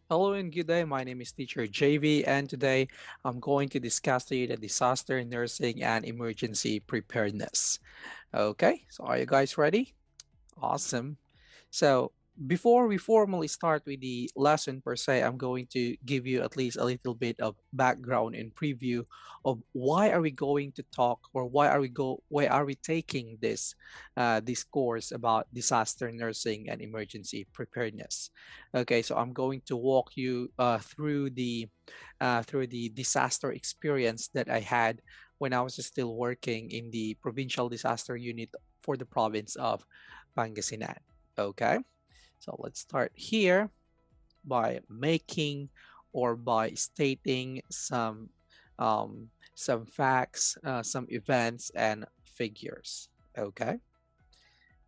Hello and good day. My name is Teacher JV, and today I'm going to discuss to you the disaster nursing and emergency preparedness. Okay, so are you guys ready? Awesome. So, before we formally start with the lesson per se, I'm going to give you at least a little bit of background and preview of why are we going to talk or why are we taking this course about disaster nursing and emergency preparedness. Okay, so I'm going to walk you through the disaster experience that I had when I was still working in the provincial disaster unit for the province of Pangasinan. Okay, so let's start here by making or by stating some facts, some events and figures. Okay,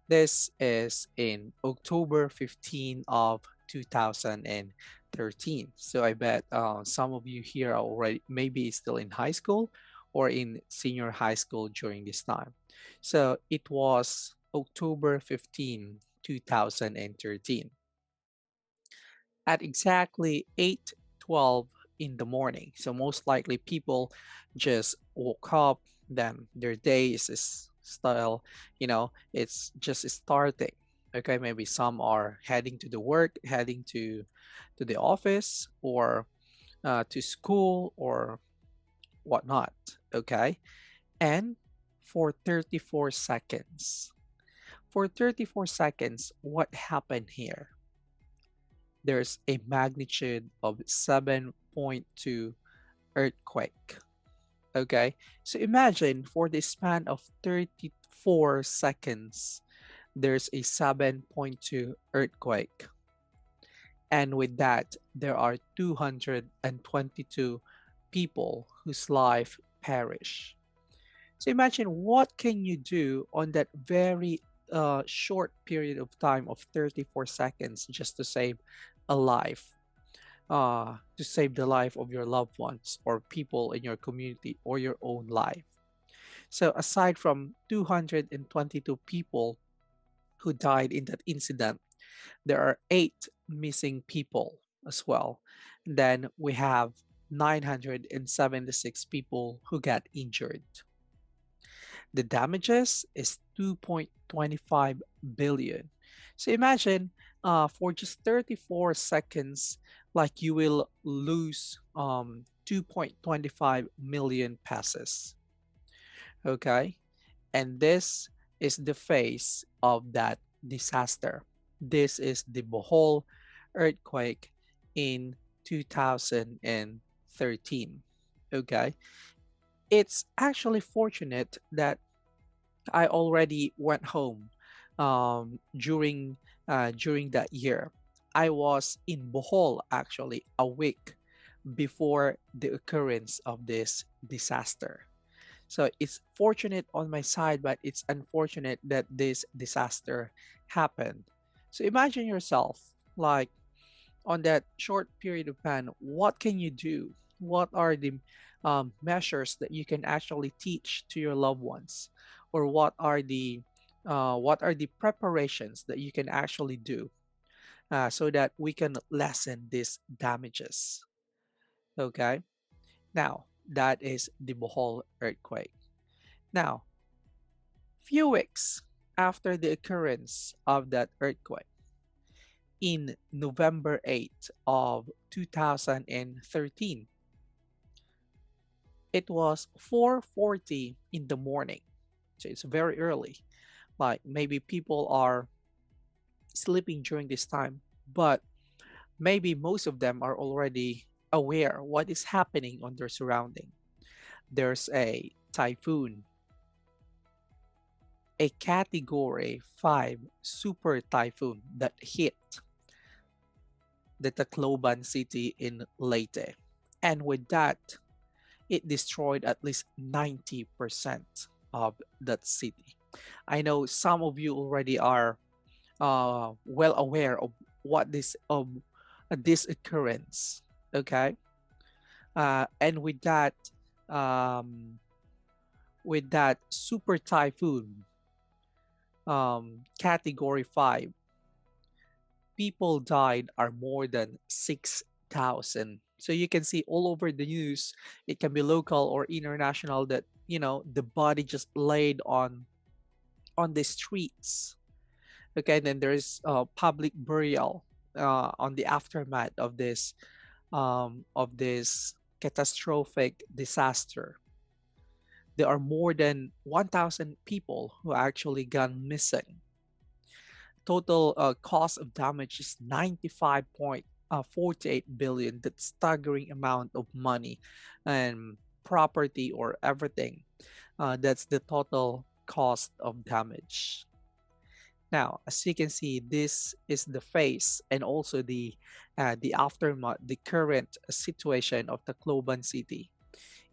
this is in October 15 of 2013. So I bet some of you here are already maybe still in high school or in senior high school during this time. So it was October 15, 2013 at exactly 8:12 in the morning. So most likely people just woke up, then their day is still, it's just starting. Okay, maybe some are heading to the work, heading to the office or to school or whatnot. Okay, and for 34 seconds. For 34 seconds, what happened here? There's a magnitude of 7.2 earthquake. Okay, so imagine for the span of 34 seconds, there's a 7.2 earthquake. And with that, there are 222 people whose life perish. So imagine what can you do on that very short period of time of 34 seconds just to save a life, to save the life of your loved ones or people in your community or your own life. So aside from 222 people who died in that incident, there are 8 missing people as well. Then we have 976 people who got injured. The damages is 2.25 billion. So imagine for just 34 seconds, like you will lose 2.25 million pesos. Okay. And this is the face of that disaster. This is the Bohol earthquake in 2013. Okay. It's actually fortunate that I already went home during that year. I was in Bohol actually a week before the occurrence of this disaster. So it's fortunate on my side, but it's unfortunate that this disaster happened. So imagine yourself like on that short period of time, what can you do? What are the measures that you can actually teach to your loved ones, or what are the preparations that you can actually do so that we can lessen these damages? Okay, now that is the Bohol earthquake. Now, few weeks after the occurrence of that earthquake, in November 8 of 2013, it was 4:40 in the morning. So it's very early. Like maybe people are sleeping during this time, but maybe most of them are already aware what is happening on their surrounding. There's a typhoon, a category 5 super typhoon that hit the Tacloban city in Leyte. And with that, it destroyed at least 90% of that city. I know some of you already are well aware of what this occurrence. Okay, and um, with that super typhoon category 5, people died are more than 1,000. So you can see all over the news, it can be local or international, that the body just laid on the streets. Okay, then there's public burial on the aftermath of this catastrophic disaster. There are more than 1,000 people who actually gone missing. Total cost of damage is 95.48 billion. That staggering amount of money and property or everything. That's the total cost of damage. Now, as you can see, this is the phase and also the aftermath, the current situation of the Tacloban city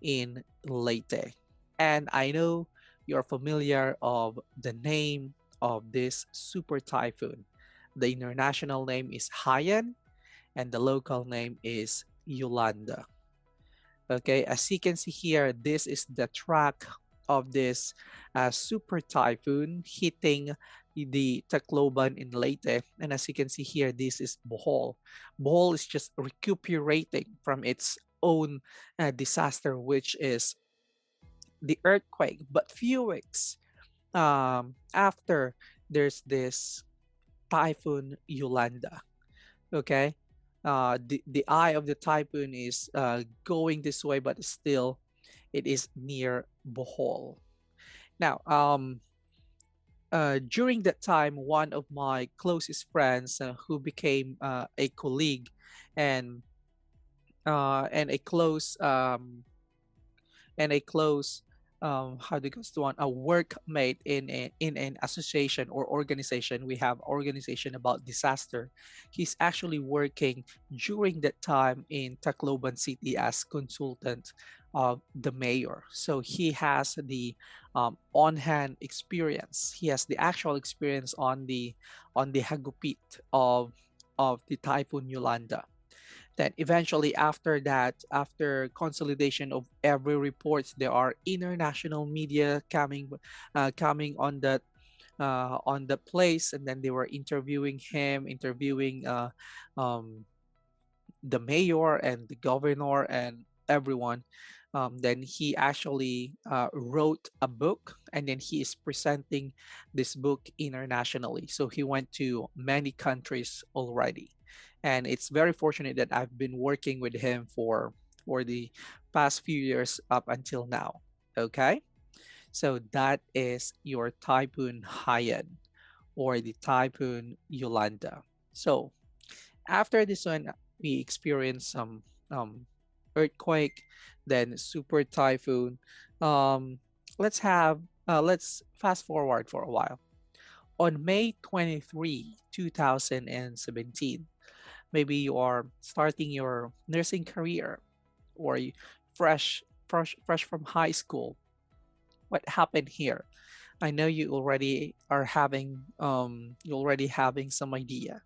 in Leyte. And I know you're familiar of the name of this super typhoon. The international name is Haiyan and the local name is Yolanda. Okay, as you can see here, this is the track of this super typhoon hitting the Tacloban in Leyte. And as you can see here, this is Bohol. Bohol is just recuperating from its own disaster, which is the earthquake. But few weeks after, there's this typhoon Yolanda. Okay, the eye of the typhoon is going this way, but still it is near Bohol. Now, during that time, one of my closest friends who became a colleague and and a close how do you call one, a workmate in an association or organization. We have organization about disaster. He's actually working during that time in Tacloban City as consultant of the mayor. So he has the on-hand experience. He has the actual experience on the hagupit of the typhoon Yolanda. Then eventually after that, after consolidation of every reports, there are international media coming on the place, and then they were interviewing him, interviewing the mayor and the governor and everyone. Then he actually wrote a book, and then he is presenting this book internationally. So he went to many countries already, and it's very fortunate that I've been working with him for the past few years up until now. Okay, so that is your typhoon Haiyan or the typhoon Yolanda. So after this one, we experienced some earthquake, then super typhoon. Um, let's fast forward for a while. On May 23, 2017, maybe you are starting your nursing career or fresh from high school. What happened here? I know you already having some idea.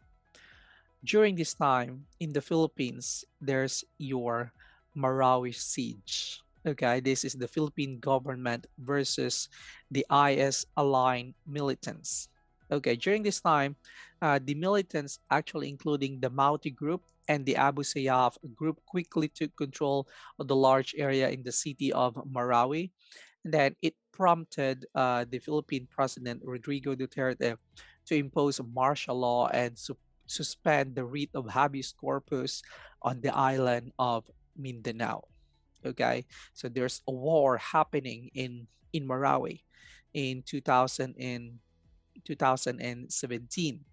During this time in the Philippines, there's your Marawi siege. Okay, this is the Philippine government versus the IS aligned militants. Okay, during this time, the militants, actually including the Mauti group and the Abu Sayyaf group, quickly took control of the large area in the city of Marawi. And then it prompted the Philippine President Rodrigo Duterte to impose martial law and suspend the writ of habeas corpus on the island of Mindanao. Okay, so there's a war happening in Marawi in 2017.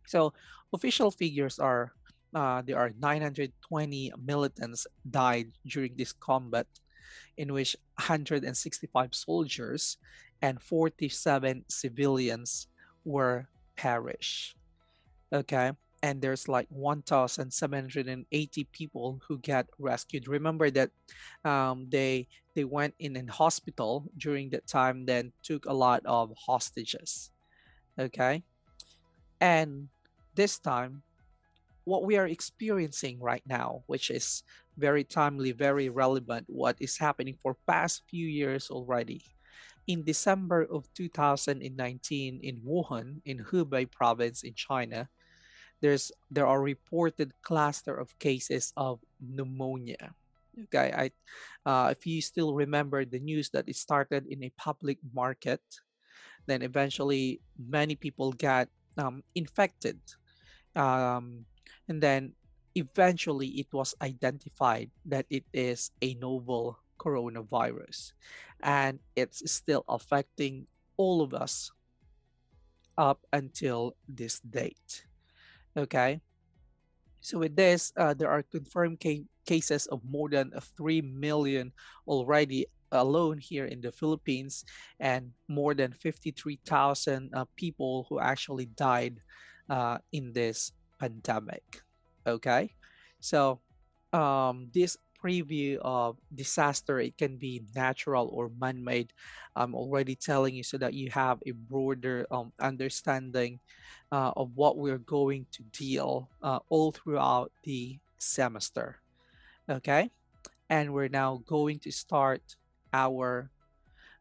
So official figures are there are 920 militants died during this combat, in which 165 soldiers and 47 civilians were perished. Okay, and there's like 1,780 people who got rescued. Remember that they went in an hospital during that time, then took a lot of hostages. Okay, and this time, what we are experiencing right now, which is very timely, very relevant, what is happening for past few years already. In December of 2019 in Wuhan, in Hubei province in China, there are reported cluster of cases of pneumonia. Okay, if you still remember the news that it started in a public market, then eventually many people got infected, um, and then eventually it was identified that it is a novel coronavirus, and it's still affecting all of us up until this date. Okay, so with this, there are confirmed cases of more than 3 million already alone here in the Philippines, and more than 53,000 people who actually died in this pandemic. Okay, so this preview of disaster, it can be natural or man-made. I'm already telling you so that you have a broader understanding of what we're going to deal all throughout the semester. Okay, and we're now going to start our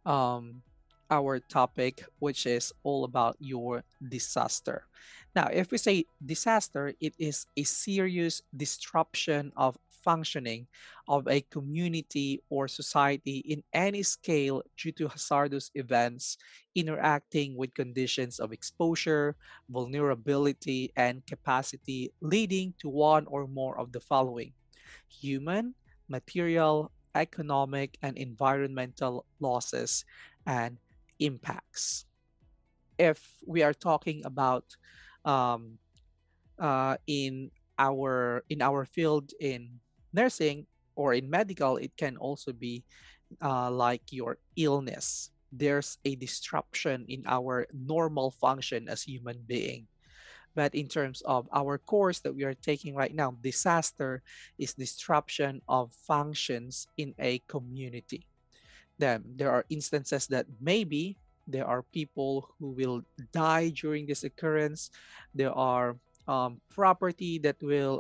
um, our topic, which is all about your disaster. Now, if we say disaster, it is a serious disruption of functioning of a community or society in any scale due to hazardous events interacting with conditions of exposure, vulnerability, and capacity, leading to one or more of the following: human, material, economic, and environmental losses and impacts. If we are talking about um, in our field in nursing or in medical, it can also be like your illness. There's a disruption in our normal function as human being. But in terms of our course that we are taking right now, disaster is disruption of functions in a community. Then there are instances that maybe there are people who will die during this occurrence. There are property that will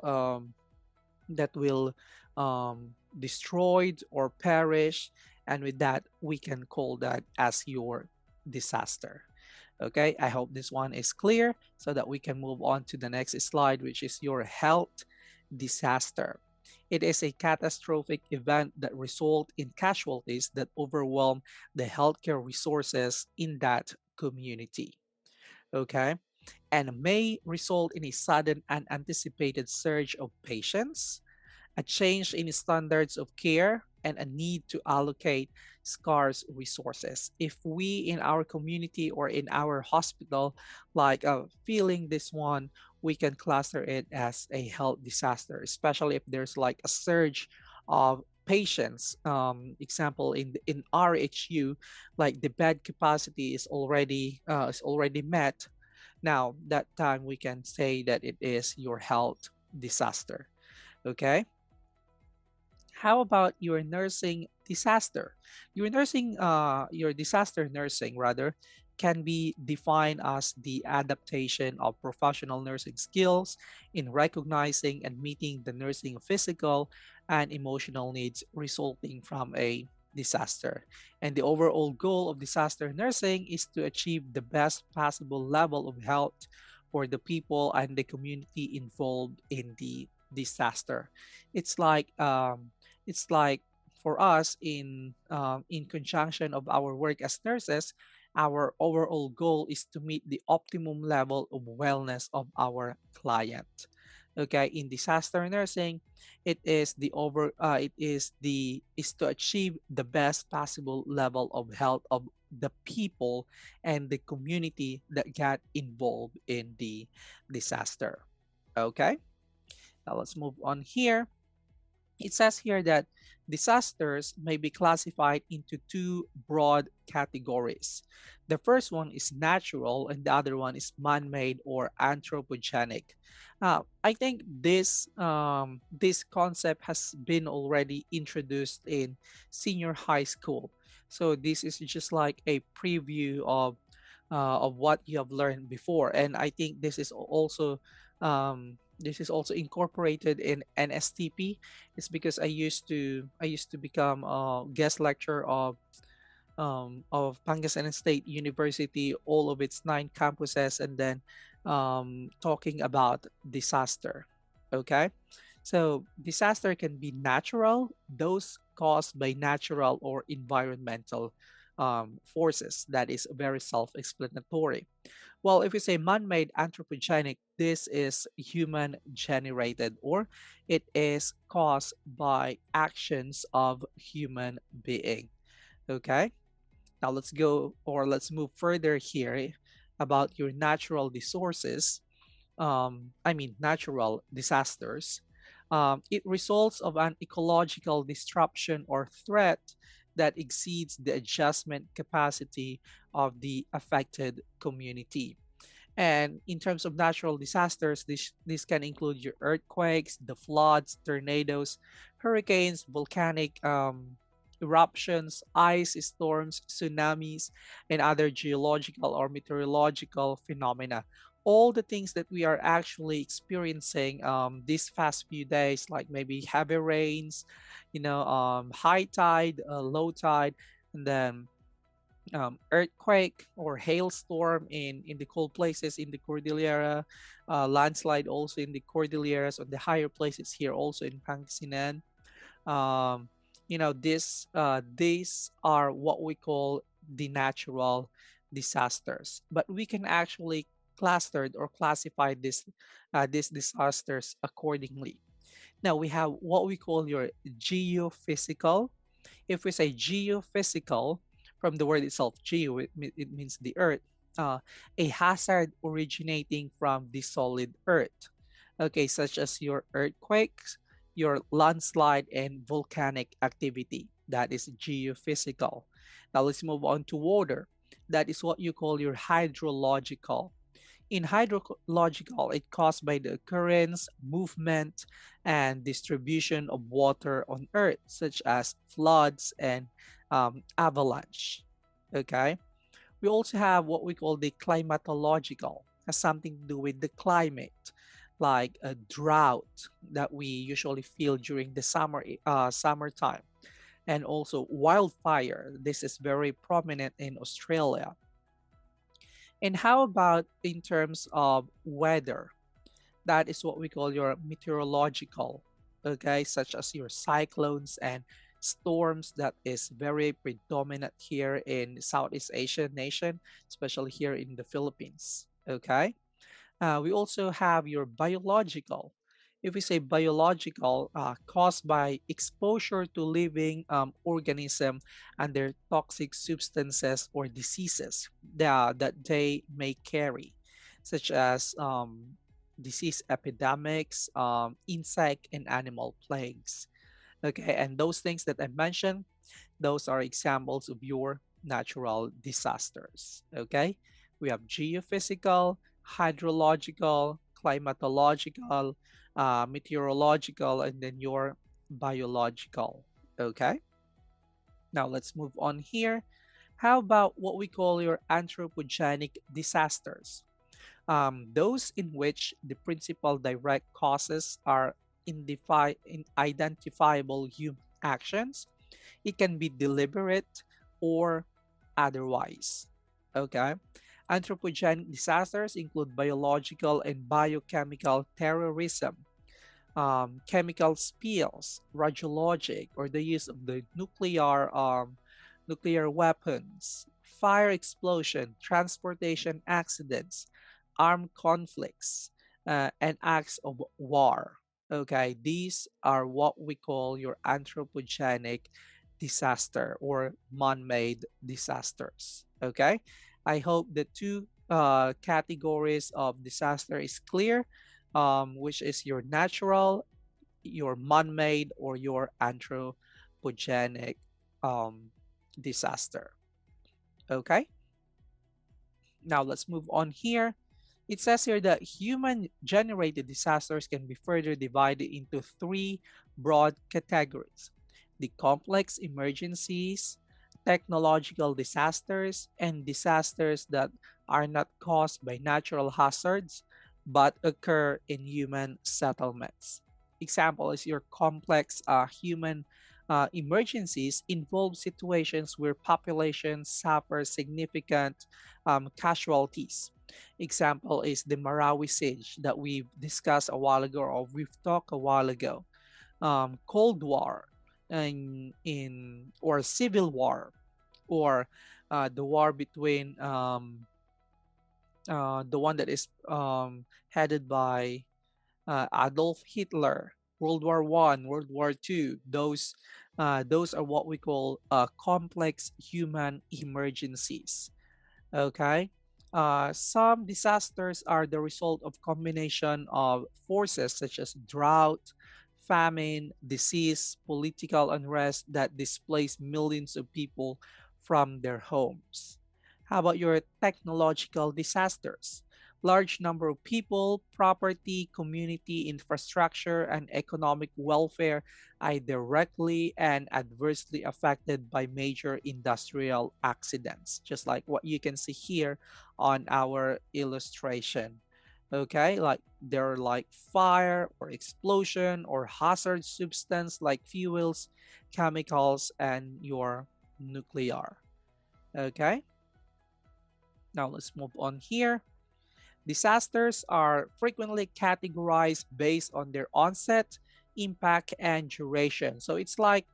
destroyed or perish, and with that we can call that as your disaster. Okay, I hope this one is clear so that we can move on to the next slide, which is your health disaster. It is a catastrophic event that result in casualties that overwhelm the healthcare resources in that community. Okay, and may result in a sudden and anticipated surge of patients, a change in standards of care, and a need to allocate scarce resources. If we in our community or in our hospital feeling this one, we can cluster it as a health disaster, especially if there's like a surge of patients. Example, in RHU, like the bed capacity is already met. Now that time we can say that it is your health disaster. Okay, how about your nursing disaster? Your disaster nursing rather can be defined as the adaptation of professional nursing skills in recognizing and meeting the nursing physical and emotional needs resulting from a disaster. And the overall goal of disaster nursing is to achieve the best possible level of health for the people and the community involved in the disaster. It's like it's like for us in conjunction of our work as nurses, our overall goal is to meet the optimum level of wellness of our client. Okay, in disaster nursing, it is to achieve the best possible level of health of the people and the community that got involved in the disaster. Okay, now let's move on here. It says here that disasters may be classified into two broad categories. The first one is natural, and the other one is man made or anthropogenic. I think this concept has been already introduced in senior high school. So this is just like a preview of what you have learned before, and I think this is also incorporated in NSTP. It's because I used to become a guest lecturer of Pangasinan State University, all of its 9 campuses, and then talking about disaster. Okay, so disaster can be natural, those caused by natural or environmental forces. That is very self-explanatory. Well, if you say man-made anthropogenic, this is human generated, or it is caused by actions of human being. Okay, now let's go, or let's move further here about your natural resources. I mean natural disasters. It results of an ecological disruption or threat that exceeds the adjustment capacity of the affected community. And in terms of natural disasters, this can include your earthquakes, the floods, tornadoes, hurricanes, volcanic eruptions, ice storms, tsunamis, and other geological or meteorological phenomena. All the things that we are actually experiencing these past few days, like maybe heavy rains, high tide, low tide, and then earthquake or hailstorm in the cold places in the Cordillera, landslide also in the Cordilleras on the higher places here also in Pangasinan. Um, these are what we call the natural disasters, but we can actually cluster or classify these disasters accordingly. Now we have what we call your geophysical. If we say geophysical, from the word itself, geo, it means the earth, a hazard originating from the solid earth. Okay, such as your earthquakes, your landslide, and volcanic activity. That is geophysical. Now let's move on to water. That is what you call your hydrological. In hydrological, it caused by the occurrence, movement, and distribution of water on Earth, such as floods and avalanche. Okay. We also have what we call the climatological, has something to do with the climate, like a drought that we usually feel during the summertime, and also wildfire. This is very prominent in Australia. And how about in terms of weather? That is what we call your meteorological, okay, such as your cyclones and storms that is very predominant here in Southeast Asian nation, especially here in the Philippines. Okay. We also have your biological. If we say biological, caused by exposure to living organism and their toxic substances or diseases that they may carry, such as disease epidemics, insect and animal plagues. Okay, and those things that I mentioned, those are examples of your natural disasters. Okay, we have geophysical, hydrological, climatological, meteorological, and then your biological. Okay, now let's move on here. How about what we call your anthropogenic disasters? Those in which the principal direct causes are identifiable human actions. It can be deliberate or otherwise. Okay. Anthropogenic disasters include biological and biochemical terrorism, chemical spills, radiologic, or the use of the nuclear weapons, fire explosion, transportation accidents, armed conflicts, and acts of war. Okay, these are what we call your anthropogenic disaster or man-made disasters. Okay, I hope the two categories of disaster is clear, which is your natural, your man-made, or your anthropogenic um, disaster. Okay, now let's move on here. It says here that human generated disasters can be further divided into three broad categories: the complex emergencies, technological disasters, and disasters that are not caused by natural hazards but occur in human settlements. Example is your complex human emergencies involve situations where populations suffer significant casualties, Example is the Marawi siege that we've discussed a while ago, or we've talked a while ago. Cold War, and in or Civil War, or the war between the one that is headed by Adolf Hitler, World War I, World War II. Those are what we call complex human emergencies. Okay. Some disasters are the result of combination of forces such as drought, famine, disease, political unrest that displace millions of people from their homes. How about your technological disasters? Large number of people, property, community infrastructure, and economic welfare are directly and adversely affected by major industrial accidents, just like what you can see here on our illustration. Okay, like there are like fire or explosion or hazard substance like fuels, chemicals, and your nuclear. Okay, now let's move on here. Disasters are frequently categorized based on their onset, impact, and duration. So it's like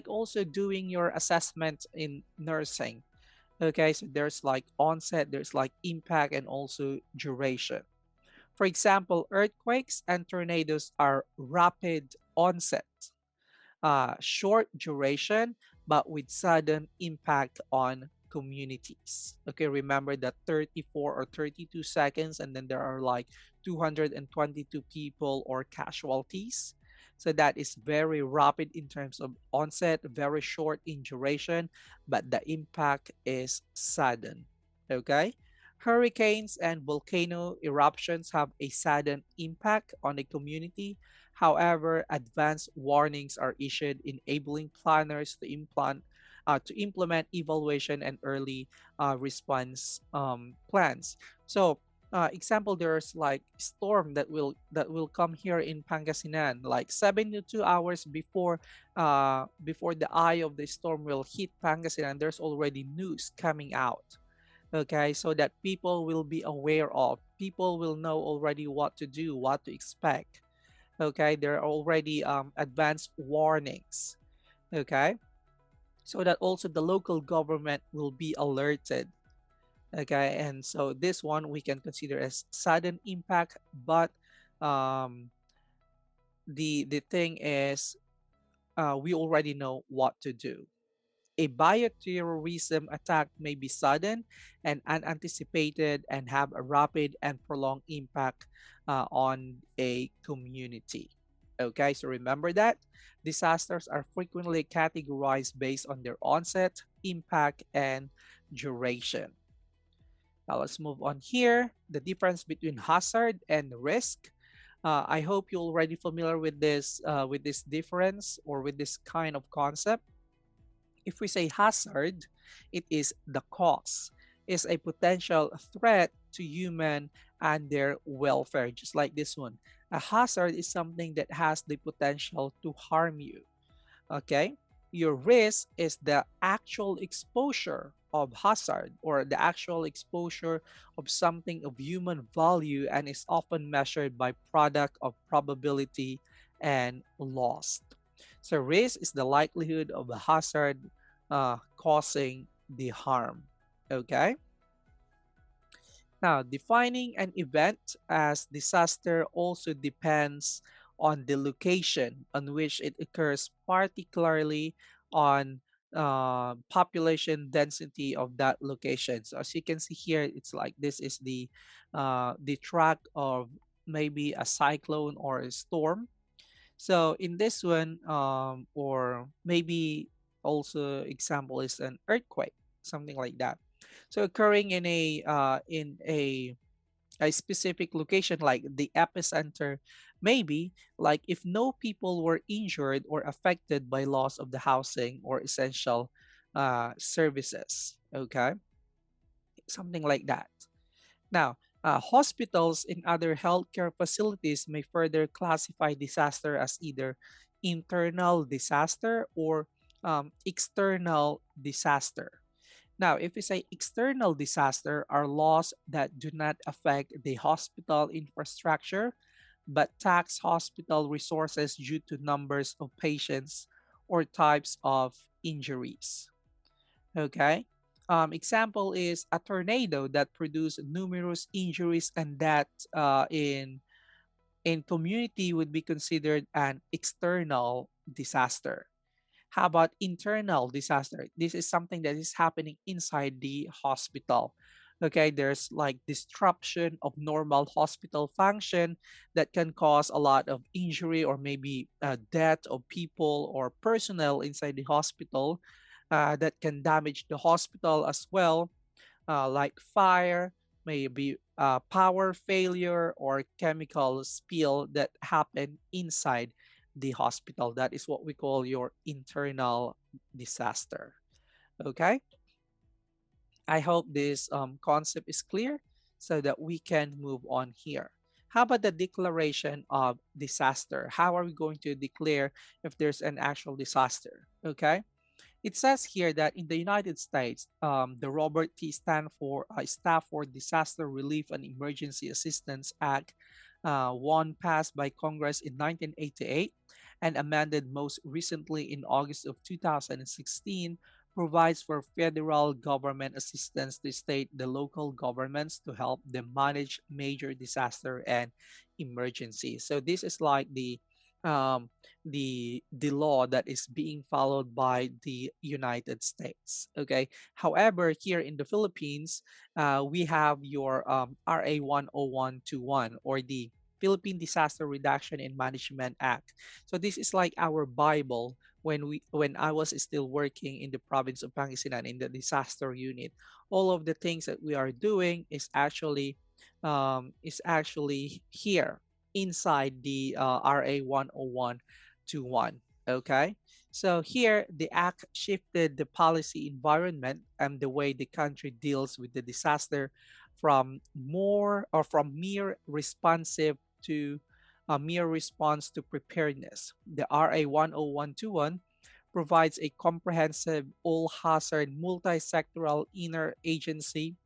also doing your assessment in nursing. Okay, so there's like onset, there's like impact, and also duration. For example, earthquakes and tornadoes are rapid onset, short duration, but with sudden impact on communities. Okay, remember that 34 or 32 seconds, and then there are like 222 people or casualties. So that is very rapid in terms of onset, very short in duration, but the impact is sudden. Okay. Hurricanes and volcano eruptions have a sudden impact on a community. However, advanced warnings are issued, enabling planners to implement evaluation and early response plans. So, example, there's like storm that will come here in Pangasinan, like 72 hours before the eye of the storm will hit Pangasinan. There's already news coming out. Okay, so that people will be aware of. People will know already what to do, what to expect. Okay, there are already advanced warnings. Okay, so that also the local government will be alerted. Okay, and so this one we can consider as sudden impact, but um, the thing is, we already know what to do. A bioterrorism attack may be sudden and unanticipated and have a rapid and prolonged impact on a community. Okay, so remember that disasters are frequently categorized based on their onset, impact, and duration. Now let's move on here. The difference between hazard and risk. I hope you're already familiar with this difference or with this kind of concept. If we say hazard, it is the cause, is a potential threat to human and their welfare, just like this one. A hazard is something that has the potential to harm you. Okay, your risk is the actual exposure of hazard or the actual exposure of something of human value and is often measured by product of probability and loss. So risk is the likelihood of a hazard causing the harm. Okay. Now, defining an event as disaster also depends on the location on which it occurs, particularly on population density of that location. So as you can see here, it's like this is the track of maybe a cyclone or a storm. So in this one, or maybe also example is an earthquake, something like that. So occurring in a specific location like the epicenter, maybe like if no people were injured or affected by loss of the housing or essential services. Okay, something like that. Now, hospitals and other healthcare facilities may further classify disaster as either internal disaster or external disaster. Now, if we say external disaster are laws that do not affect the hospital infrastructure but tax hospital resources due to numbers of patients or types of injuries. Okay. Example is a tornado that produced numerous injuries and that in community would be considered an external disaster. How about internal disaster? This is something that is happening inside the hospital. Okay, there's like disruption of normal hospital function that can cause a lot of injury or maybe death of people or personnel inside the hospital that can damage the hospital as well, like fire, maybe power failure, or chemical spill that happen inside the hospital. That is what we call your internal disaster. Okay, I hope this concept is clear so that we can move on here. How about the declaration of disaster? How are we going to declare if there's an actual disaster? Okay, it says here that in the United States, the Robert T. Stafford Disaster Relief and Emergency Assistance Act, one passed by Congress in 1988 and amended most recently in August of 2016, provides for federal government assistance to state the local governments to help them manage major disaster and emergencies. So this is like um, the law that is being followed by the United States. Okay. However, here in the Philippines, we have your RA 10121 or the Philippine Disaster Reduction and Management Act. So this is like our Bible when I was still working in the province of Pangasinan in the disaster unit. All of the things that we are doing is actually here inside the RA 10121. Okay. So here, the act shifted the policy environment and the way the country deals with the disaster from mere responsive to a mere response to preparedness. The RA 10121 provides a comprehensive, all hazard, multi sectoral interagency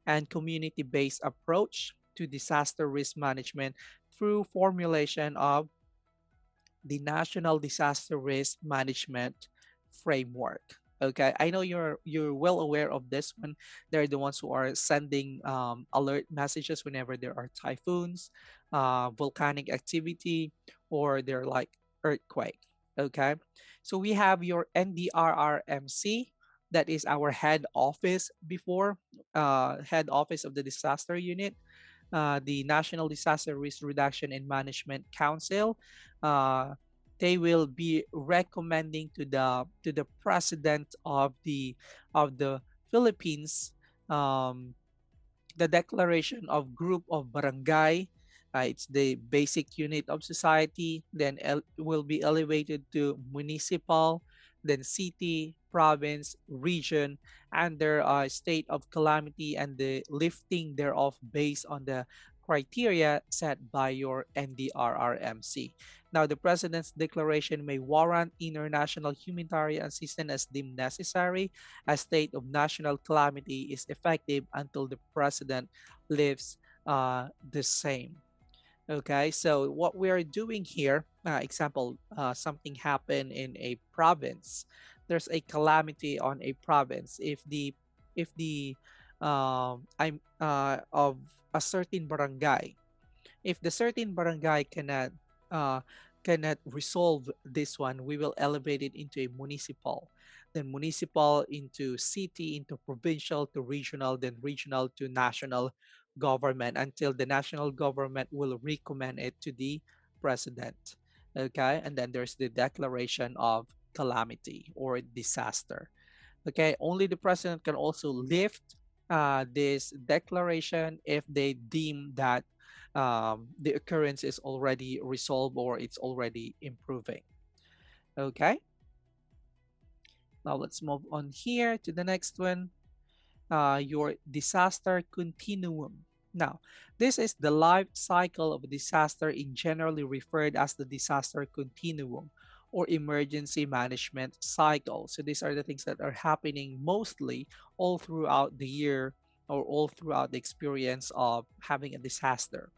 and community based approach to disaster risk management through formulation of the National Disaster Risk Management Framework. Okay, I know you're well aware of this one. They're the ones who are sending alert messages whenever there are typhoons, volcanic activity, or they're like earthquake. Okay, so we have your NDRRMC, that is our head office before, head office of the disaster unit, the National Disaster Risk Reduction and Management Council. Uh, they will be recommending to the president of the Philippines, um, the declaration of group of barangay. It's the basic unit of society. Then will be elevated to municipal, then city, province, region, and their state of calamity and the lifting thereof based on the criteria set by your NDRRMC. Now, the President's declaration may warrant international humanitarian assistance as deemed necessary. A state of national calamity is effective until the president lives the same. Okay, so what we are doing here, example, something happened in a province. There's a calamity on a province. If the I'm of a certain barangay, if the certain barangay uh, cannot resolve this one, we will elevate it into a municipal, then municipal into city, into provincial to regional, then regional to national government until the national government will recommend it to the president. Okay, and then there's the declaration of calamity or disaster. Okay, only the president can also lift this declaration if they deem that the occurrence is already resolved or it's already improving. Okay, now let's move on here to the next one, your disaster continuum. Now, this is the life cycle of a disaster in generally referred as the disaster continuum or emergency management cycle. So these are the things that are happening mostly all throughout the year or all throughout the experience of having a disaster.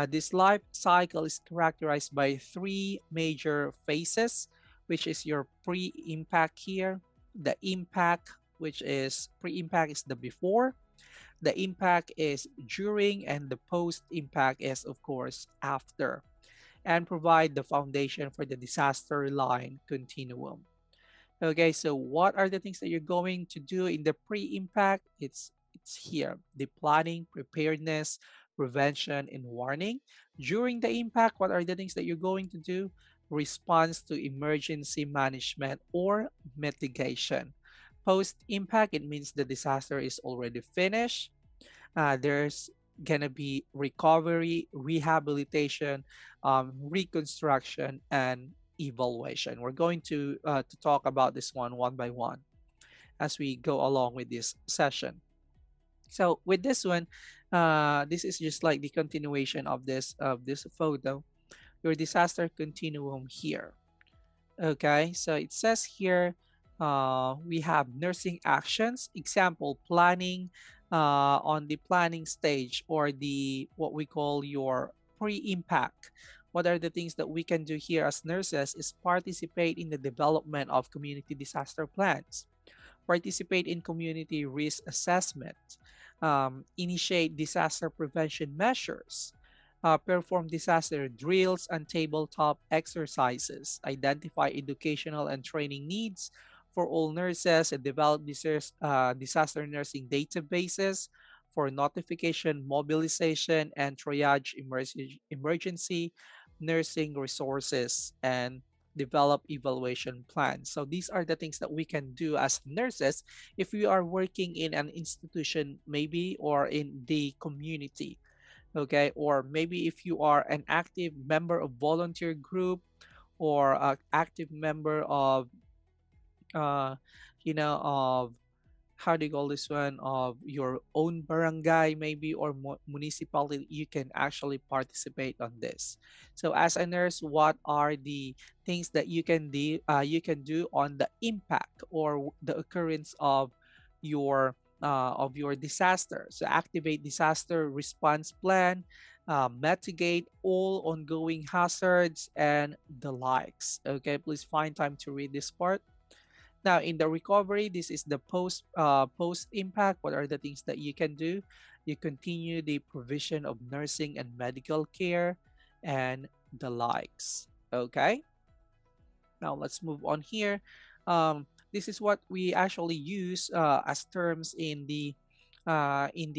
This life cycle is characterized by three major phases, which is your pre-impact here, the impact, which is pre-impact is the before, the impact is during, and the post-impact is, of course, after, and provide the foundation for the disaster line continuum. Okay, so what are the things that you're going to do in the pre-impact? It's here. The planning, preparedness, prevention, and warning. During the impact, what are the things that you're going to do? Response to emergency management or mitigation. Post-impact, it means the disaster is already finished. There's gonna be recovery, rehabilitation, reconstruction, and evaluation. We're going to talk about this one by one as we go along with this session. So with this one, this is just like the continuation of this photo. Your disaster continuum here. Okay, so it says here we have nursing actions, example, planning on the planning stage or the what we call your pre-impact. What are the things that we can do here as nurses is participate in the development of community disaster plans, participate in community risk assessment, initiate disaster prevention measures, perform disaster drills and tabletop exercises, identify educational and training needs for all nurses, and develop disaster nursing databases for notification, mobilization, and triage emergency nursing resources, and develop evaluation plans. So these are the things that we can do as nurses if we are working in an institution, maybe, or in the community. Okay, or maybe if you are an active member of volunteer group or an active member of uh of how do you call this one, of your own barangay maybe, or municipality, you can actually participate on this. So as a nurse, what are the things that you can do on the impact or the occurrence of your disaster? So activate disaster response plan, mitigate all ongoing hazards, and the likes. Okay, please find time to read this part. Now, in the recovery, this is the post impact. What are the things that you can do? You continue the provision of nursing and medical care, and the likes. Okay. Now let's move on here. This is what we actually use as terms in the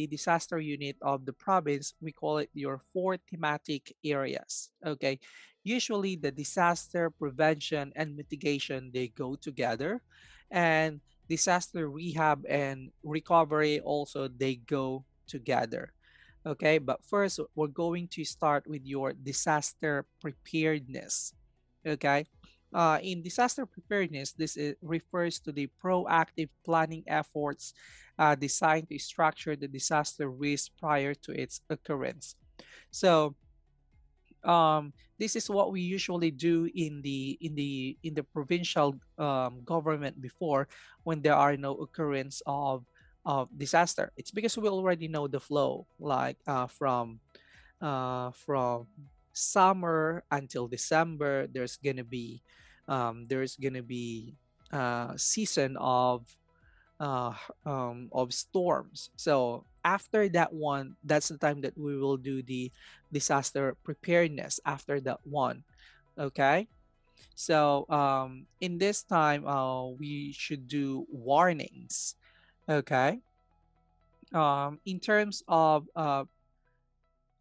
disaster unit of the province. We call it your four thematic areas. Okay, usually the disaster prevention and mitigation, they go together, and disaster rehab and recovery also, they go together. Okay, but first we're going to start with your disaster preparedness. Okay. In disaster preparedness, refers to the proactive planning efforts designed to structure the disaster risk prior to its occurrence. So, this is what we usually do in the provincial government before, when there are no occurrence of disaster. It's because we already know the flow, like from summer until December, there's gonna be season of storms. So after that one, that's the time that we will do the disaster preparedness. After that one, okay. So in this time, we should do warnings. Okay. In terms of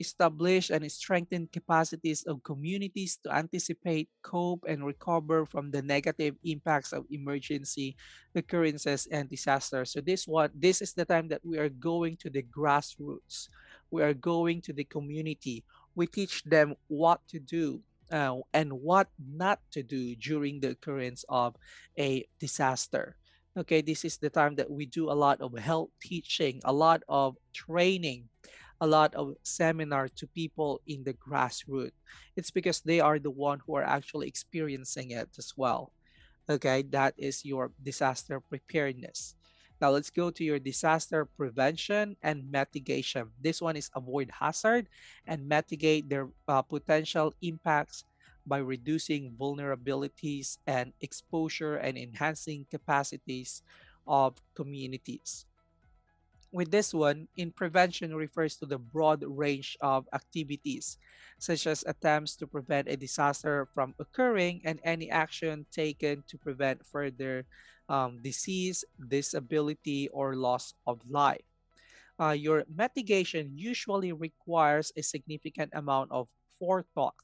establish and strengthen capacities of communities to anticipate, cope, and recover from the negative impacts of emergency occurrences and disasters. So this is the time that we are going to the grassroots. We are going to the community. We teach them what to do. And what not to do during the occurrence of a disaster. Okay, this is the time that we do a lot of health teaching, a lot of training, a lot of seminar to people in the grassroots. It's because they are the one who are actually experiencing it as well. Okay, that is your disaster preparedness. Now let's go to your disaster prevention and mitigation. This one is avoid hazard and mitigate their potential impacts by reducing vulnerabilities and exposure and enhancing capacities of communities. With this one, in prevention refers to the broad range of activities, such as attempts to prevent a disaster from occurring and any action taken to prevent further disease, disability, or loss of life. Your mitigation usually requires a significant amount of forethought,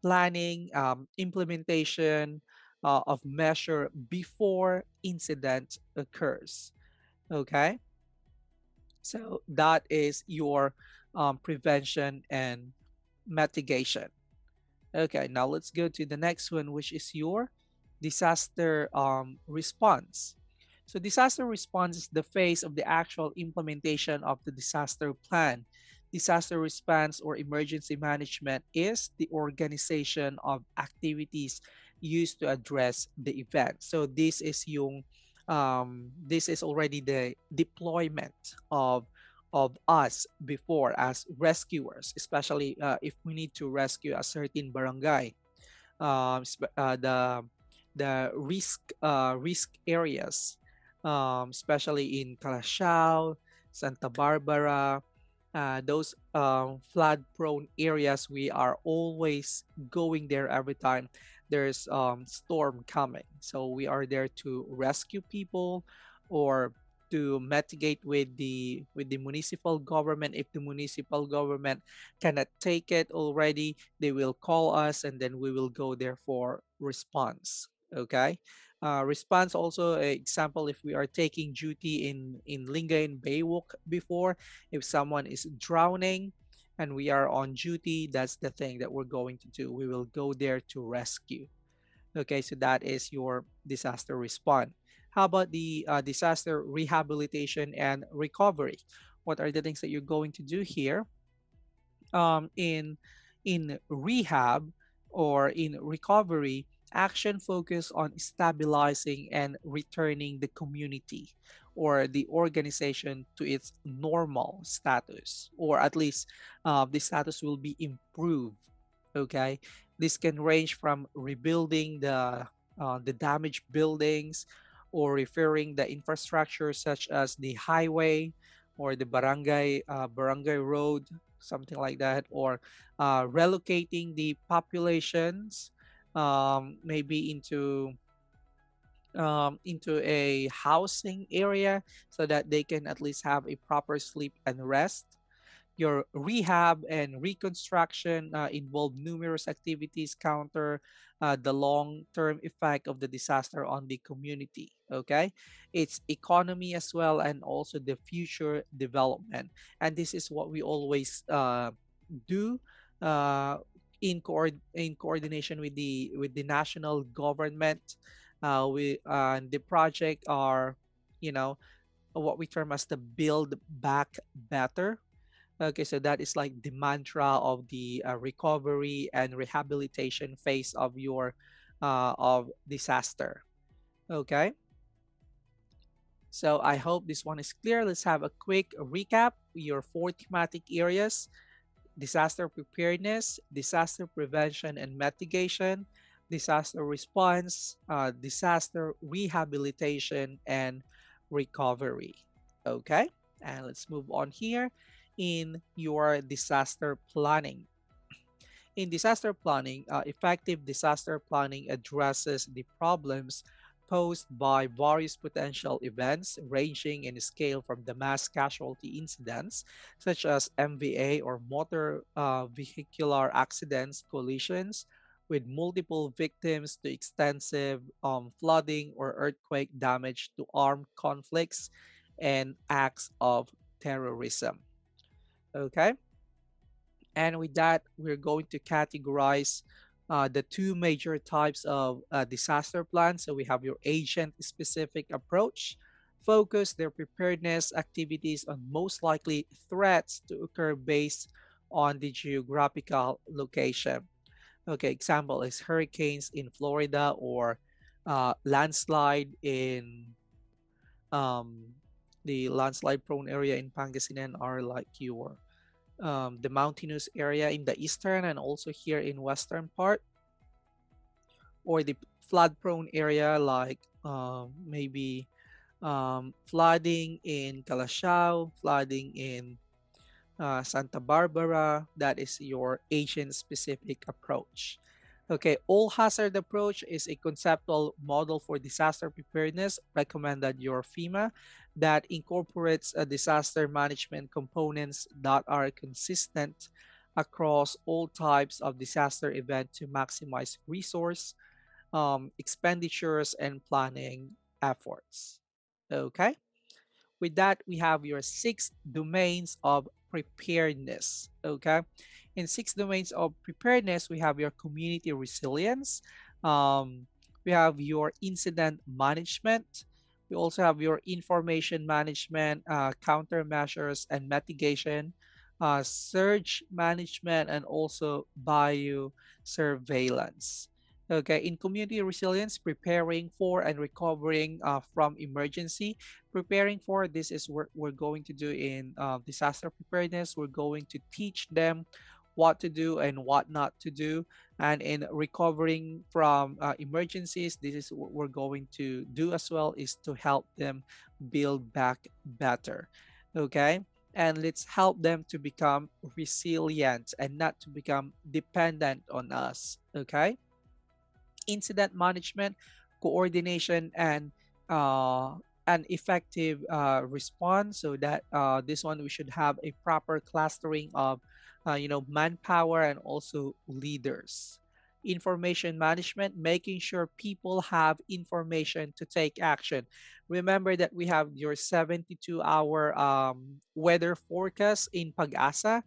planning, implementation of measure before incident occurs. Okay, so that is your prevention and mitigation. Okay, now let's go to the next one, which is your disaster response. So, disaster response is the phase of the actual implementation of the disaster plan. Disaster response or emergency management is the organization of activities used to address the event. So, this is already the deployment of us before as rescuers, especially if we need to rescue a certain barangay, the risk areas, especially in Calasiao, Santa Barbara, those flood-prone areas. We are always going there every time there's storm coming. So we are there to rescue people or to mitigate with the municipal government. If the municipal government cannot take it already, they will call us and then we will go there for response. Okay. Response also example if we are taking duty in Lingayen Baywalk before, if someone is drowning and we are on duty, that's the thing that we're going to do. We will go there to rescue. Okay, so that is your disaster response. How about the disaster rehabilitation and recovery? What are the things that you're going to do here? In rehab or in recovery, action focus on stabilizing and returning the community or the organization to its normal status, or at least the status will be improved. Okay, this can range from rebuilding the damaged buildings or repairing the infrastructure such as the highway or the barangay road, something like that, or relocating the populations maybe into a housing area so that they can at least have a proper sleep and rest. Your rehab and reconstruction involve numerous activities counter the long-term effect of the disaster on the community. Okay, its economy as well, and also the future development. And this is what we always do uh, in coordination with the national government. We The project are, you know, what we term as the build back better. Okay, so that is like the mantra of the recovery and rehabilitation phase of disaster. Okay, so I hope this one is clear. Let's have a quick recap. Your four thematic areas: disaster preparedness, disaster prevention and mitigation, disaster response, disaster rehabilitation, and recovery. Okay, and let's move on here in your disaster planning. In disaster planning, effective disaster planning addresses the problems posed by various potential events ranging in scale from the mass casualty incidents, such as MVA or motor vehicular accidents, collisions with multiple victims, to extensive flooding or earthquake damage, to armed conflicts and acts of terrorism. Okay. And with that, we're going to categorize the two major types of disaster plans. So we have your agent specific approach focus their preparedness activities on most likely threats to occur based on the geographical location. Okay, example is hurricanes in Florida or landslide in um, the landslide prone area in Pangasinan are like your the mountainous area in the eastern and also here in western part, or the flood prone area like maybe flooding in Calasiao, flooding in Santa Barbara. That is your agent specific approach. Okay, all hazard approach is a conceptual model for disaster preparedness recommended your FEMA that incorporates a disaster management components that are consistent across all types of disaster event to maximize resource expenditures and planning efforts. Okay. With that, we have your six domains of preparedness. Okay. In six domains of preparedness, we have your community resilience. We have your incident management. We also have your information management, countermeasures and mitigation, surge management, and also biosurveillance. Okay, in community resilience, preparing for and recovering from emergency. Preparing for this is what we're going to do in disaster preparedness. We're going to teach them what to do and what not to do. And in recovering from emergencies, this is what we're going to do as well, is to help them build back better. Okay. And let's help them to become resilient and not to become dependent on us. Okay, incident management, coordination, and uh, an effective response. So that this one we should have a proper clustering of, manpower and also leaders. Information management, making sure people have information to take action. Remember that we have your 72-hour weather forecast in Pag-asa.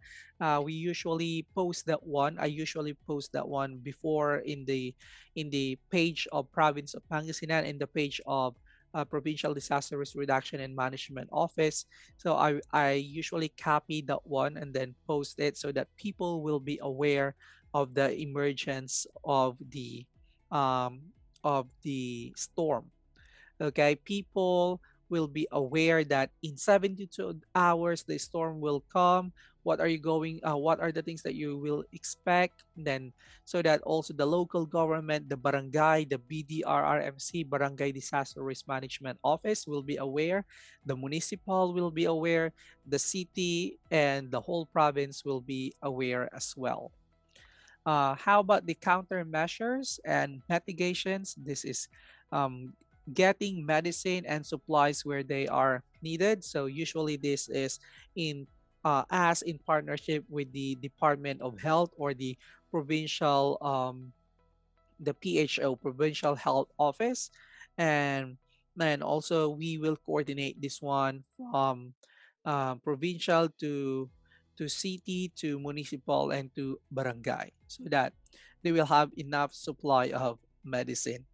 We usually post that one. I usually post that one before in the page of province of Pangasinan and the page of provincial disaster risk reduction and management office. So I usually copy that one and then post it so that people will be aware of the emergence of the storm. Okay, people will be aware that in 72 hours the storm will come. What are the things that you will expect then, so that also the local government, the barangay, the BDRRMC, barangay disaster risk management office, will be aware, the municipal will be aware, the city and the whole province will be aware as well. How about the countermeasures and mitigations? This is um, getting medicine and supplies where they are needed. So usually this is in as in partnership with the Department of Health or the provincial the PHO, Provincial Health Office, and then also we will coordinate this one from provincial to city to municipal and to barangay, so that they will have enough supply of medicine.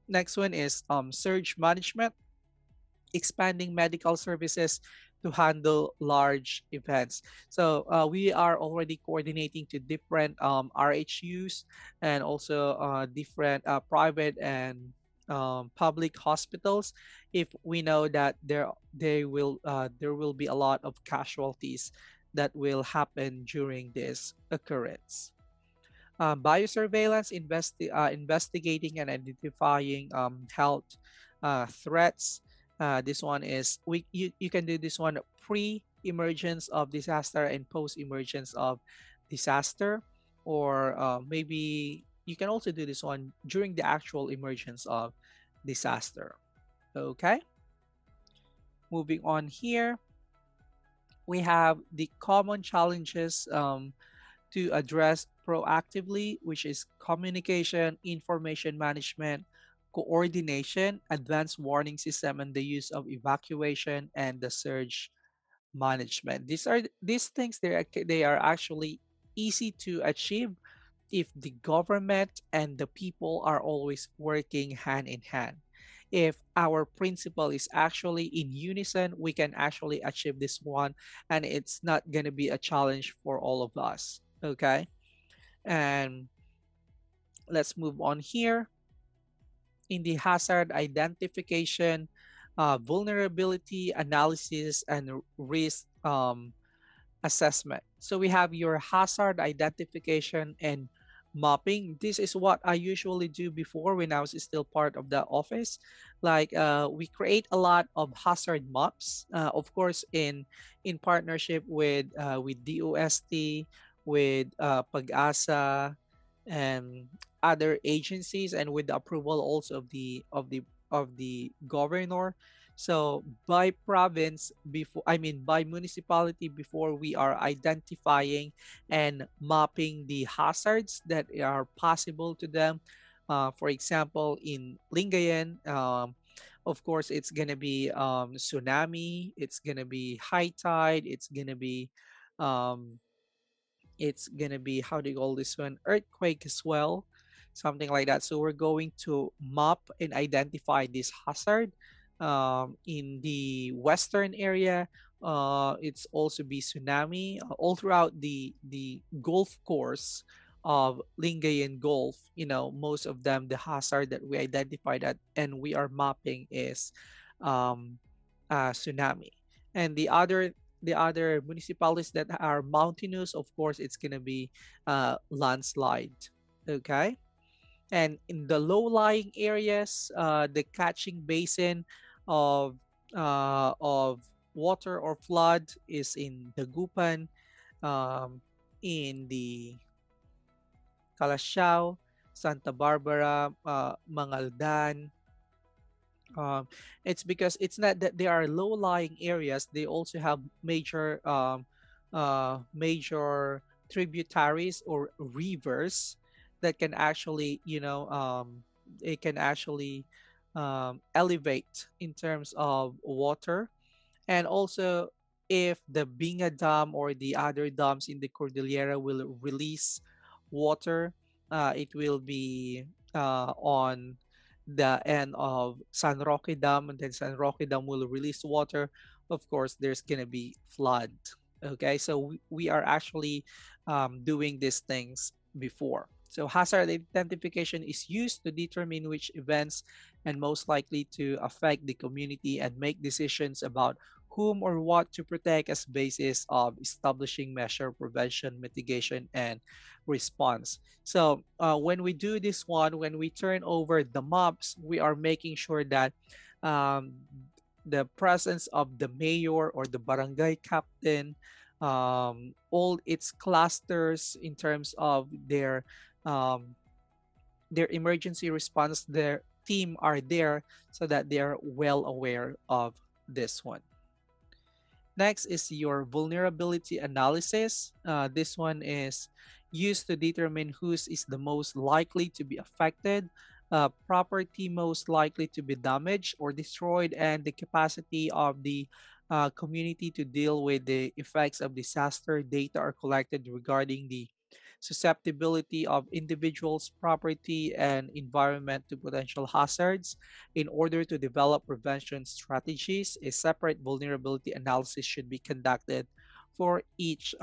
Next one is surge management, expanding medical services to handle large events. So we are already coordinating to different RHUs and also different private and public hospitals. If we know that there will be a lot of casualties that will happen during this occurrence. Biosurveillance, investigating and identifying health threats. This one is you can do this one pre-emergence of disaster and post-emergence of disaster, or maybe you can also do this one during the actual emergence of disaster. Okay, moving on here, we have the common challenges to address proactively, which is communication, information management, coordination, advanced warning system, and the use of evacuation and the surge management. These things they are actually easy to achieve if the government and the people are always working hand in hand. if our principle is actually in unison, we can actually achieve this one, and it's not going to be a challenge for all of us. Okay. And let's move on here. In the hazard identification, vulnerability analysis, and risk assessment. So we have your hazard identification and mapping. This is what I usually do before when I was still part of the office. Like we create a lot of hazard maps, of course, in partnership with DOST, with Pag-asa, and other agencies, and with the approval also of the governor. So by province before, I mean by municipality, before we are identifying and mapping the hazards that are possible to them. For example, in Lingayen, of course, it's gonna be tsunami. It's gonna be high tide. Um, it's gonna be, how do you call this one, earthquake as well, something like that. So we're going to map and identify this hazard. In the western area, it's also be tsunami all throughout the golf course of Lingayen Golf. Most of them, the hazard that we identified at and we are mapping is um, tsunami. And the other municipalities that are mountainous, of course, it's gonna be landslide. Okay, and in the low-lying areas, the catching basin of water or flood is in Dagupan, in the Calasiao, Santa Barbara, Mangaldan. Um, it's because it's not that they are low-lying areas. They also have major tributaries or rivers that can actually, it can actually elevate in terms of water. And also, if the Binga Dam or the other dams in the Cordillera will release water, it will be on the end of San Roque Dam, and then San Roque Dam will release water. Of course, there's gonna be flood. Okay, so we are actually doing these things before. So hazard identification is used to determine which events and most likely to affect the community and make decisions about whom or what to protect as basis of establishing measure prevention, mitigation, and response. So when we do this one, when we turn over the maps, we are making sure that um, the presence of the mayor or the barangay captain, all its clusters in terms of um, their emergency response, their team are there so that they are well aware of this one. Next is your vulnerability analysis. This one is used to determine whose is the most likely to be affected, property most likely to be damaged or destroyed, and the capacity of the community to deal with the effects of disaster. Data are collected regarding the susceptibility of individuals, property, and environment to potential hazards. In order to develop prevention strategies, a separate vulnerability analysis should be conducted for each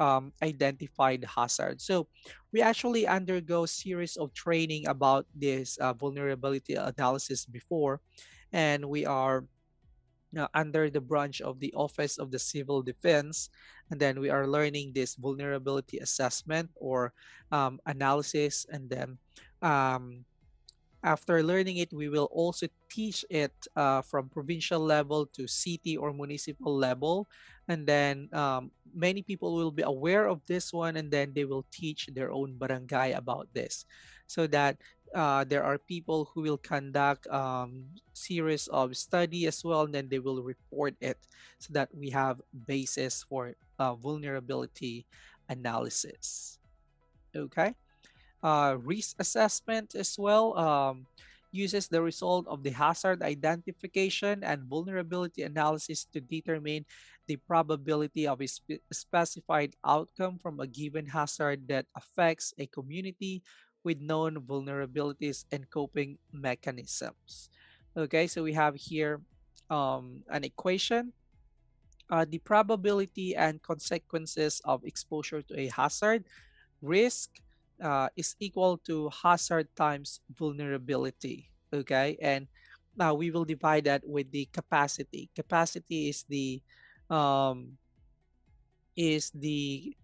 identified hazard. So we actually undergo series of training about this vulnerability analysis before, and we are under the branch of the Office of the Civil Defense. And then we are learning this vulnerability assessment or analysis. And then um, after learning it, we will also teach it from provincial level to city or municipal level. And then many people will be aware of this one, and then they will teach their own barangay about this. So that there are people who will conduct series of study as well, and then they will report it so that we have basis for vulnerability analysis. Okay. Risk assessment as well uses the result of the hazard identification and vulnerability analysis to determine the probability of a specified outcome from a given hazard that affects a community with known vulnerabilities and coping mechanisms. Okay, so we have here an equation. The probability and consequences of exposure to a hazard risk is equal to hazard times vulnerability. Okay, and now we will divide that with the capacity. Capacity um, is the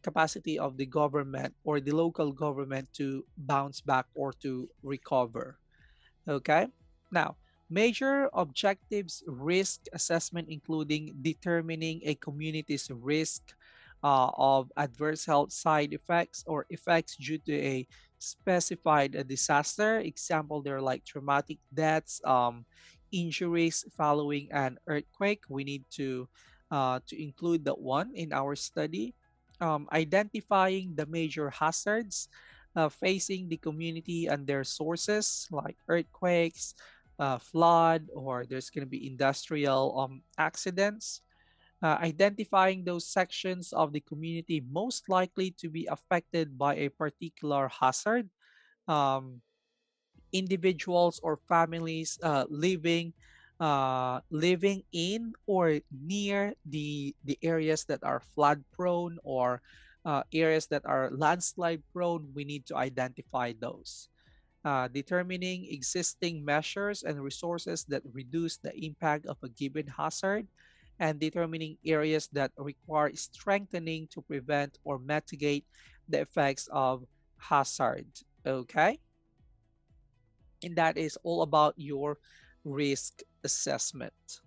capacity of the government or the local government to bounce back or to recover. Okay. Now, major objectives risk assessment, including determining a community's risk of adverse health side effects or effects due to a specified disaster. Example, they're like traumatic deaths, injuries following an earthquake. We need to include that one in our study. Identifying the major hazards facing the community and their sources like earthquakes, flood, or there's going to be industrial accidents. Identifying those sections of the community most likely to be affected by a particular hazard. Um, Individuals or families living in or near the areas that are flood prone or areas that are landslide prone. We need to identify those. Determining existing measures and resources that reduce the impact of a given hazard, and determining areas that require strengthening to prevent or mitigate the effects of hazard. Okay, and that is all about your risk assessment.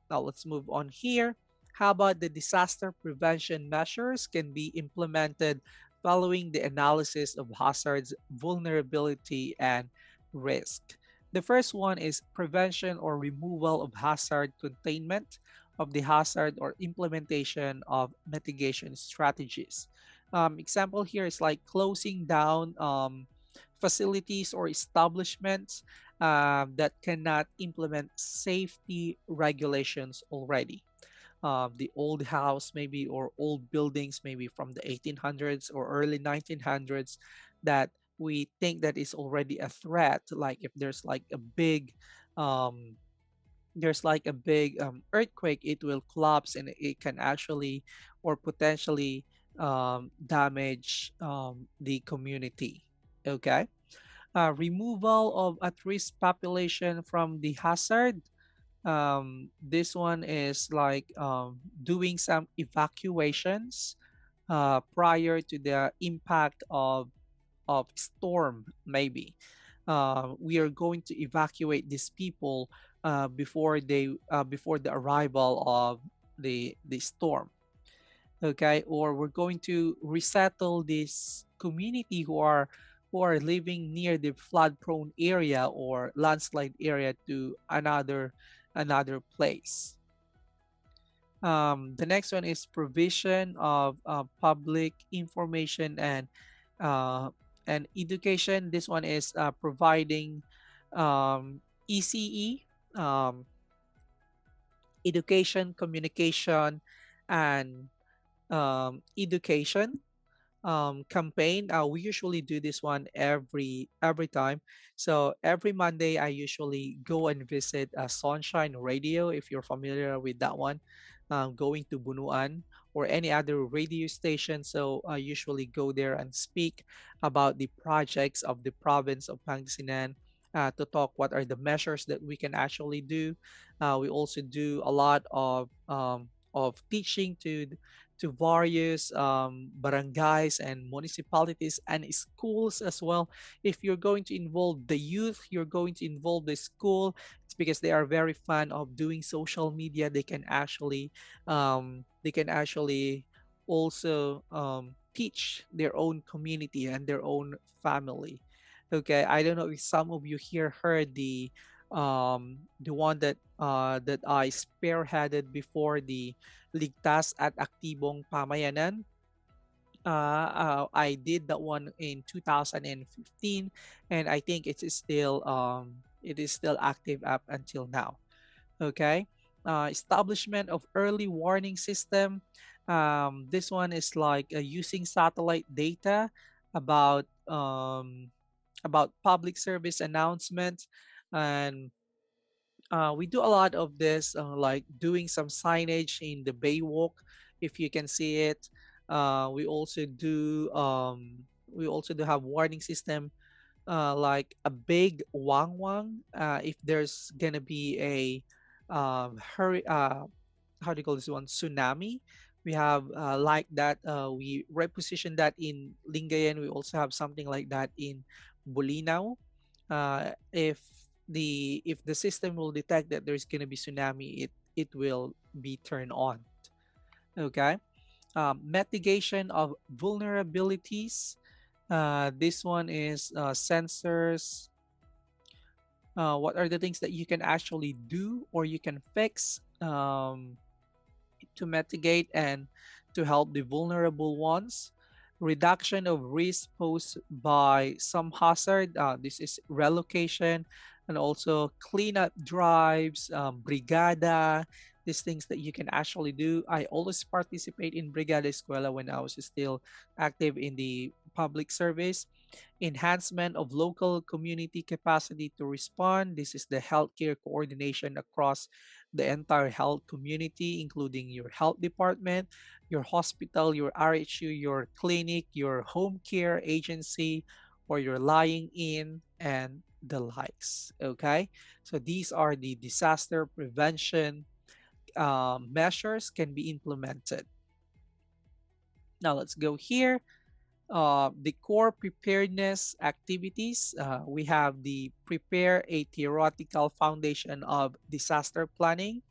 Now let's move on here. How about the disaster prevention measures can be implemented following the analysis of hazards, vulnerability, and risk? The first one is prevention or removal of hazard, containment of the hazard, or implementation of mitigation strategies. Example here is like closing down facilities or establishments that cannot implement safety regulations already. The old house, maybe, or old buildings, maybe from the 1800s or early 1900s, that we think that is already a threat. Like if um, there's like a big earthquake, it will collapse and it can actually or potentially damage the community. Okay, removal of at-risk population from the hazard. This one is like doing some evacuations prior to the impact of storm. Maybe we are going to evacuate these people before the arrival of the storm. Okay, or we're going to resettle this community who are living near the flood prone area or landslide area to another place. The next one is provision of public information and education. This one is providing ECE, um, education, communication, and education campaign. We usually do this one every time. So every Monday, I usually go and visit Sunshine Radio. If you're familiar with that one, going to Bunuan or any other radio station. So I usually go there and speak about the projects of the province of Pangasinan. To talk what are the measures that we can actually do. We also do a lot of teaching to various barangays and municipalities and schools as well. If you're going to involve the youth, you're going to involve the school. It's because they are very fan of doing social media. They can actually also teach their own community and their own family. Okay, I don't know if some of you here heard the one that I spearheaded before, the Ligtas at Aktibong Pamayanan. I did that one in 2015, and I think it is still active up until now. Okay, establishment of early warning system. This one is like using satellite data about um, about public service announcements, And we do a lot of this, like doing some signage in the bay walk, if you can see it. We also do have warning system, like a big wang wang, if there's gonna be a hurry how do you call this one, tsunami. We have like that, we reposition that in Lingayen. We also have something like that in Bolinao. If the system will detect that there's going to be tsunami, it will be turned on. Okay. Mitigation of vulnerabilities. This one is sensors. What are the things that you can actually do or you can fix, to mitigate and to help the vulnerable ones? Reduction of risk posed by some hazard. This is relocation, and also cleanup drives, brigada. These things that you can actually do. I always participate in Brigada Escuela when I was still active in the public service. Enhancement of local community capacity to respond. This is the healthcare coordination across the entire health community, including your health department, your hospital, your RHU, your clinic, your home care agency, or your lying in, and the likes. Okay, so these are the disaster prevention measures can be implemented. Now let's go here. The core preparedness activities. We have the prepare a theoretical foundation of disaster planning,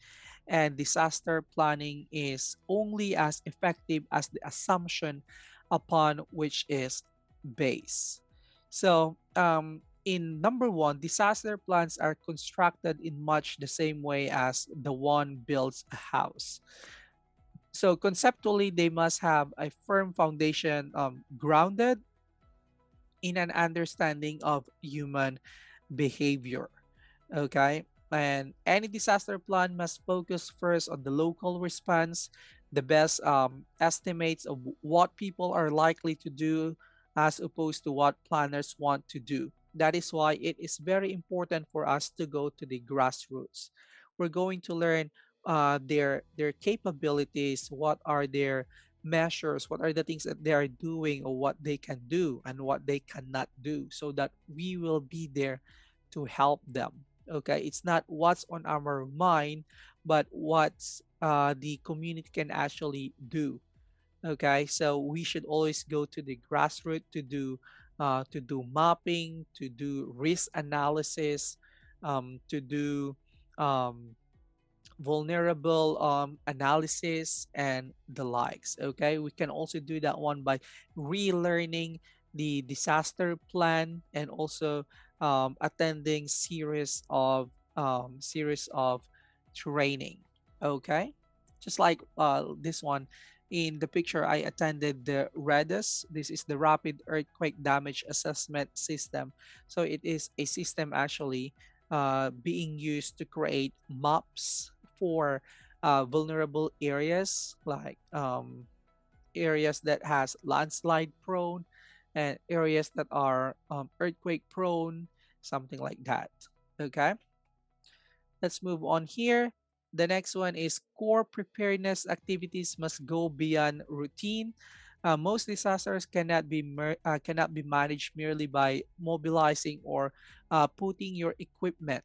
and disaster planning is only as effective as the assumption upon which is based. So, in number one, disaster plans are constructed in much the same way as the one builds a house. So conceptually, they must have a firm foundation, grounded in an understanding of human behavior. Okay. And any disaster plan must focus first on the local response, the best estimates of what people are likely to do as opposed to what planners want to do. That is why it is very important for us to go to the grassroots. We're going to learn their capabilities, what are their measures, what are the things that they are doing or what they can do and what they cannot do, so that we will be there to help them. Okay, it's not what's on our mind, but what's the community can actually do. Okay, so we should always go to the grassroots to do mapping, to do risk analysis, to do um, vulnerable analysis and the likes. Okay, we can also do that one by relearning the disaster plan, and also attending series of training. Okay, just like this one in the picture, I attended the REDIS. This is the Rapid Earthquake Damage Assessment System. So it is a system actually being used to create maps for vulnerable areas, like areas that has landslide prone and areas that are earthquake prone, something like that. Okay, let's move on here. The next one is core preparedness activities must go beyond routine. Most disasters cannot be managed merely by mobilizing or putting your equipment,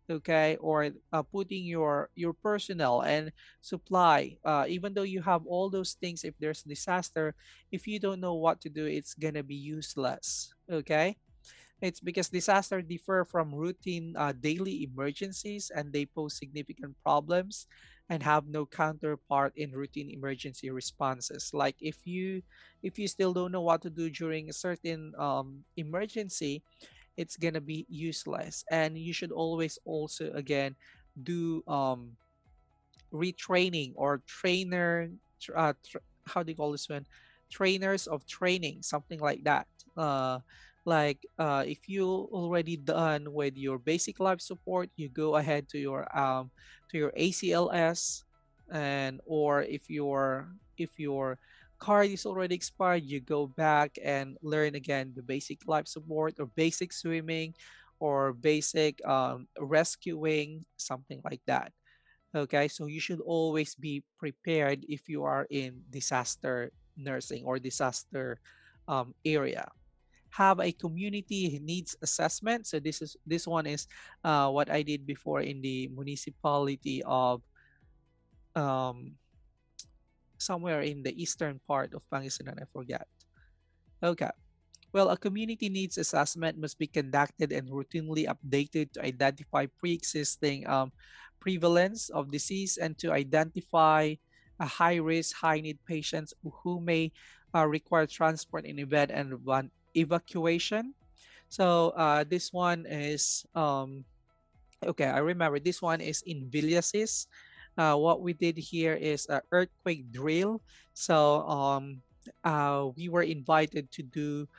okay, or putting your personnel and supply. Even though you have all those things, if there's disaster, if you don't know what to do, it's gonna be useless. Okay, it's because disaster differ from routine daily emergencies, and they pose significant problems and have no counterpart in routine emergency responses. Like if you still don't know what to do during a certain emergency, it's gonna be useless. And you should always also again do retraining or how do you call this one, trainers of training, something like that. If you already done with your basic life support, you go ahead to your ACLS. And or if your card is already expired, you go back and learn again the basic life support or basic swimming, or basic rescuing, something like that. Okay, so you should always be prepared if you are in disaster nursing or disaster area. Have a community needs assessment. So this one is what I did before in the municipality of um, somewhere in the eastern part of Pangasinan. I forget. Okay. Well, a community needs assessment must be conducted and routinely updated to identify pre-existing prevalence of disease and to identify a high-risk, high-need patients who may require transport in event and evacuation. So this one is okay, I remember this one is in Villasis. What we did here is an earthquake drill. So we were invited to do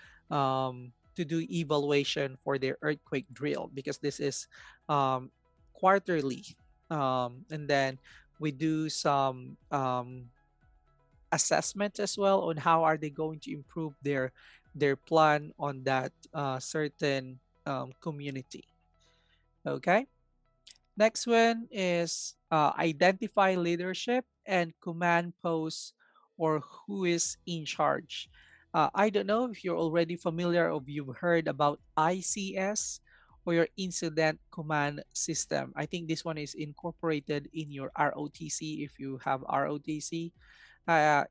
evaluation for their earthquake drill because this is um, quarterly, and then we do some assessment as well on how are they going to improve their plan on that certain community. Okay. Next one is identify leadership and command posts or who is in charge. I don't know if you're already familiar or you've heard about ICS or your incident command system. I think this one is incorporated in your ROTC if you have ROTC.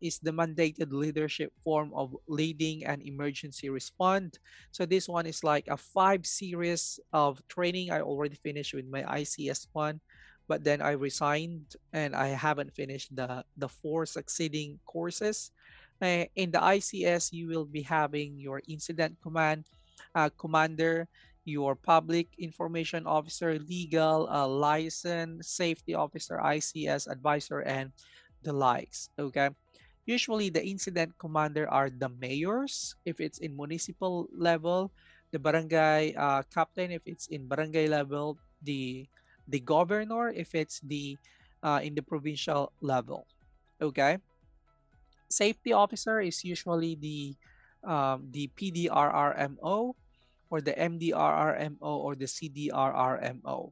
Is the mandated leadership form of leading an emergency response. So this one is like a 5 series of training. I already finished with my ICS one, but then I resigned and I haven't finished the four succeeding courses. In the ICS, you will be having your incident command commander, your public information officer, legal, license, safety officer, ICS advisor, and the likes. Okay. Usually, the incident commander are the mayors if it's in municipal level, the barangay captain if it's in barangay level, the governor if it's the in the provincial level. Okay. Safety officer is usually the PDRRMO or the MDRRMO or the CDRRMO.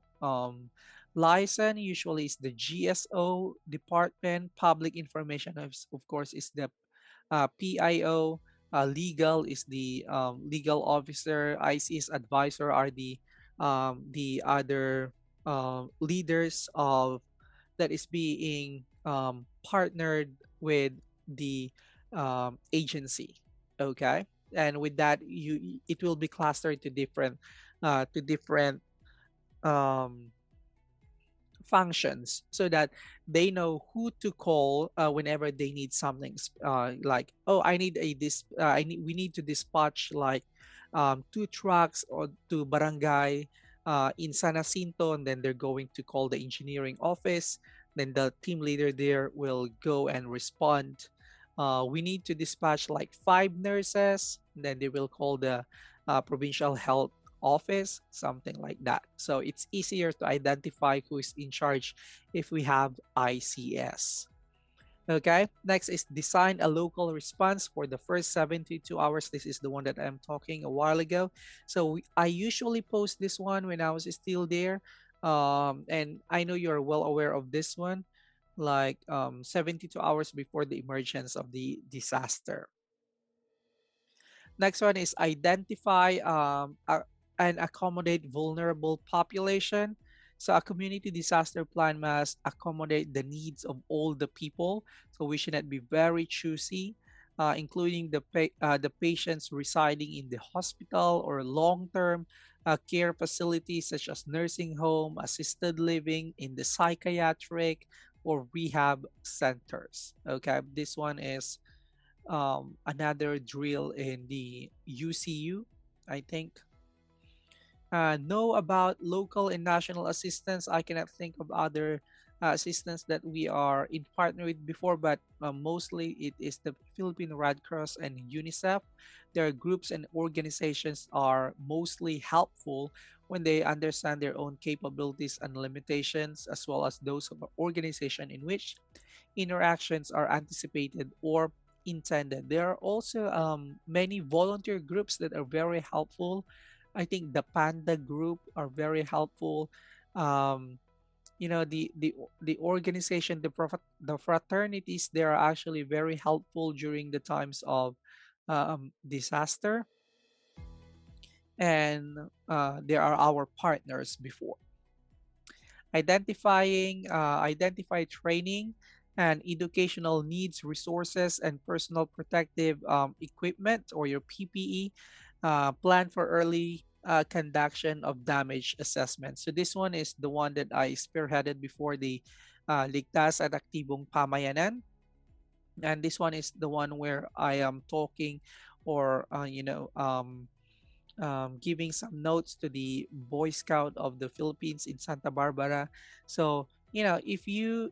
License usually is the GSO department. Public information, of course, is the PIO. Legal is the legal officer. ICS advisor are the other leaders of that is being partnered with the agency. Okay, and with that, you it will be clustered to different um, functions so that they know who to call whenever they need something like oh I need a this I need we need to dispatch like 2 trucks or to barangay in San Jacinto, and then they're going to call the engineering office. Then the team leader there will go and respond. We need to dispatch like 5 nurses, then they will call the provincial health office, something like that. So it's easier to identify who is in charge if we have ICS. Okay, next is design a local response for the first 72 hours. This is the one that I'm talking a while ago. So I usually post this one when I was still there. And I know you're well aware of this one, like 72 hours before the emergence of the disaster. Next one is identify and accommodate vulnerable population. So a community disaster plan must accommodate the needs of all the people. So we should not be very choosy, including the patients residing in the hospital or long-term care facilities such as nursing home, assisted living, in the psychiatric or rehab centers. Okay, this one is another drill in the UCU, I think. Know about local and national assistance. I cannot think of other assistance that we are in partner with before, but mostly it is the Philippine Red Cross and UNICEF. Their groups and organizations are mostly helpful when they understand their own capabilities and limitations, as well as those of an organization in which interactions are anticipated or intended. There are also many volunteer groups that are very helpful. I think the Panda group are very helpful. Um, the organization, the fraternities, they are actually very helpful during the times of disaster, and they are our partners before. Identify training and educational needs, resources, and personal protective equipment, or your PPE. Plan for early conduction of damage assessment. So this one is the one that I spearheaded before, the Ligtas at Aktibong Pamayanan. And this one is the one where I am talking, or giving some notes to the Boy Scout of the Philippines in Santa Barbara. So if you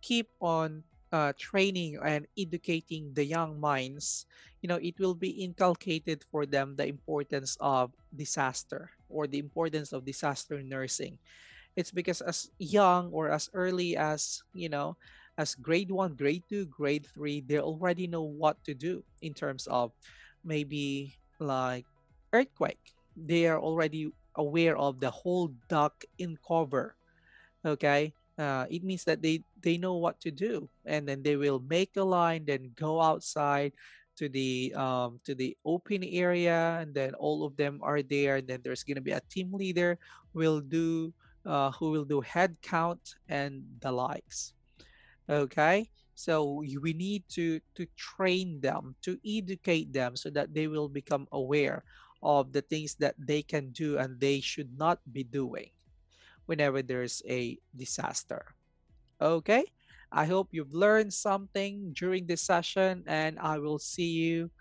keep on training and educating the young minds, it will be inculcated for them the importance of disaster, or the importance of disaster nursing. It's because as young, or as early as, as grade 1, grade 2, grade 3, they already know what to do in terms of maybe like earthquake. They are already aware of the whole duck in cover. Okay, it means that they know what to do, and then they will make a line, then go outside to the open area, and then all of them are there, and then there's going to be a team leader will do who will do head count and the likes. Okay, so we need to train them, to educate them, so that they will become aware of the things that they can do and they should not be doing whenever there's a disaster. Okay, I hope you've learned something during this session, and I will see you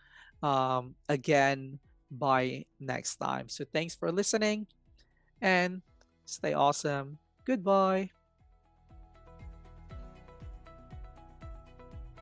again by next time. So thanks for listening, and stay awesome. Goodbye.